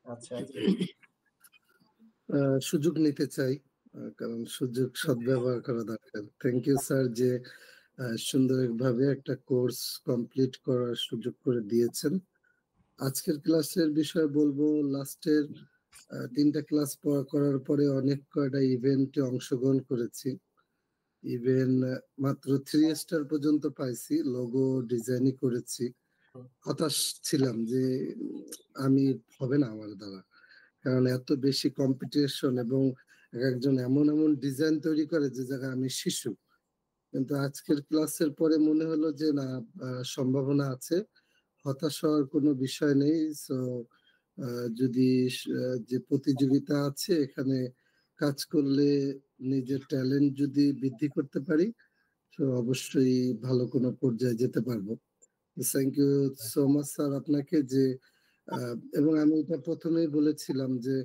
আচ্ছা, জি। সুযোগ নিতে চাই। কারণ সুযোগ সদ্ব্যবহার করা দরকার। থ্যাংক ইউ স্যার যে সুন্দরভাবে একটা কোর্স কমপ্লিট করার সুযোগ করে দিয়েছেন। আজকের ক্লাসের বিষয় বলবো লাস্টের ৩ টা ক্লাস করার পরে অনেক কয়টা ইভেন্টে অংশগ্রহণ করেছি। ইভেন মাত্র 3 স্টার পর্যন্ত পাইছি। লোগো ডিজাইনই করেছি। হুম। হতাশ ছিলাম যে আমি হবে না আমার দ্বারা। কারণ এত বেশি কম্পিটিশন এবং একেকজন এমন ডিজাইন তৈরি করে যে জায়গায় আমি শিশু। কিন্তু আজকের ক্লাসের পরে মনে হলো যে না সম্ভাবনা আছে। হতাশ হওয়ার কোনো বিষয় নেই। সো যদি যে প্রতিযোগিতা আছে এখানে কাজ করলে নিজের ট্যালেন্ট যদি বৃদ্ধি করতে পারি, তো অবশ্যই ভালো কোনো পর্যায়ে যেতে পারবো। Thank you so much sir আপনাকে যে এবং আমি এটা ১ম এই বলেছিলাম যে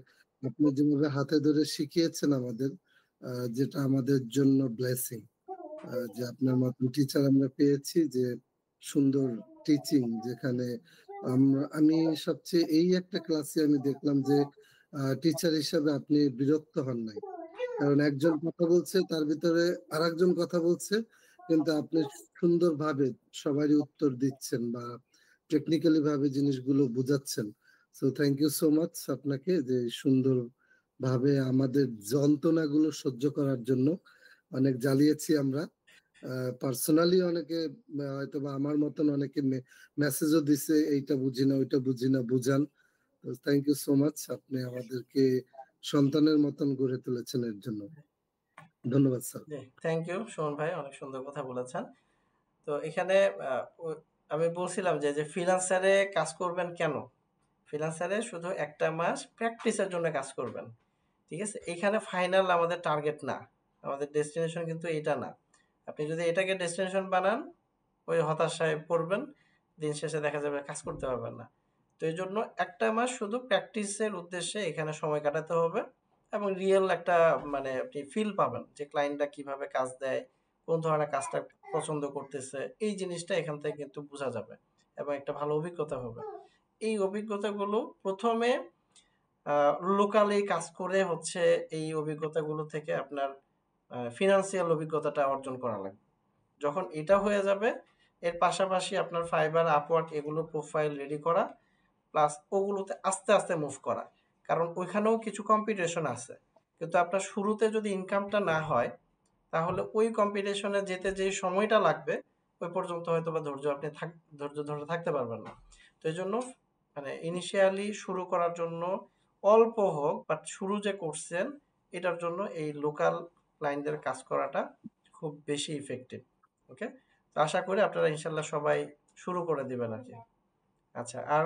আপনি যেভাবে হাতে ধরে শিখিয়েছেন আমাদের যেটা আমাদের জন্য ব্লেসিং। যে আপনার মতন টিচার আমরা পেয়েছি যে সুন্দর টিচিং যেখানে আমি সবচেয়ে এই একটা ক্লাসে আমি দেখলাম যে টিচার হিসাবে আপনি বিরক্ত হন নাই। কারণ একজন কথা বলছে তার ভিতরে আরেকজন কথা বলছে কিন্তু আপনি সুন্দরভাবে সবারই উত্তর দিচ্ছেন বা টেকনিক্যালি ভাবে জিনিসগুলো বুঝাচ্ছেন। So thank you so much আপনাকে যে সুন্দর ভাবে আমাদের যন্ত্রণাগুলো সহ্য করার জন্য। অনেক জ্বালিয়েছি আমরা। পার্সোনালি অনেকে হয়তোবা আমার মতন অনেকে মেসেজও দিছে এইটা বুঝি না ওইটা বুঝি না বুঝান। তো থ্যাংক ইউ সো মাচ আপনি আমাদেরকে সন্তানের মতন গড়ে তুলেছেন এর জন্য। ধন্যবাদ স্যার। জি, থ্যাংক ইউ সুমন ভাই, অনেক সুন্দর কথা বলেছেন। তো এখানে আমি বলছিলাম যে ফ্রিল্যান্সারে কাজ করবেন কেন? ফ্রিল্যান্সারে শুধু ১ টা মাস প্র্যাকটিসের জন্য কাজ করবেন। ঠিক আছে? এখানে ফাইনাল আমাদের টার্গেট না। আমাদের ডেস্টিনেশন কিন্তু এটা না। আপনি যদি এটাকে ডেস্টিনেশন বানান, ওই হতাশায় পড়বেন। দিন শেষে দেখা যাবে কাজ করতে পারবেন না। তো এইজন্য ১ টা মাস শুধু প্র্যাকটিসের উদ্দেশ্যে এখানে সময় কাটাতে হবে এবং রিয়েল একটা মানে আপনি ফিল পাবেন যে ক্লায়েন্টরা কিভাবে কাজ দেয়, কোন ধরনের কাজটা পছন্দ করতেছে। এই জিনিসটা এখান থেকে কিন্তু বোঝা যাবে এবং একটা ভালো অভিজ্ঞতা হবে। এই অভিজ্ঞতাগুলো ১ম এ আ লোকালি কাজ করে হচ্ছে এই অভিজ্ঞতাগুলো থেকে আপনার ফিন্যান্সিয়াল অভিজ্ঞতাটা অর্জন করা লাগবে। যখন এটা হয়ে যাবে, এর পাশাপাশি আপনার Fiverr, Upwork এগুলোর প্রোফাইল রেডি করা, প্লাস ওগুলোতে আস্তে মুভ করা। কারণ ওইখানেও কিছু কম্পিটিশন আছে। কিন্তু আপনার শুরুতে যদি ইনকামটা না হয়, তাহলে ওই কম্পিটিশনে যেতে যেই সময়টা লাগবে, ওই পর্যন্ত হয়তোবা ধৈর্য ধরে থাকতে পারবেন না। তো এইজন্য মানে ইনিশিয়ালি শুরু করার জন্য অল্প হোক, বাট শুরু যে করছেন, এটার জন্য এই লোকাল ক্লায়েন্টদের কাজ করাটা খুব বেশি ইফেক্টিভ। ওকে? তো আশা করি আপনারা ইনশাআল্লাহ সবাই শুরু করে দিবেন আরকি। আচ্ছা, আর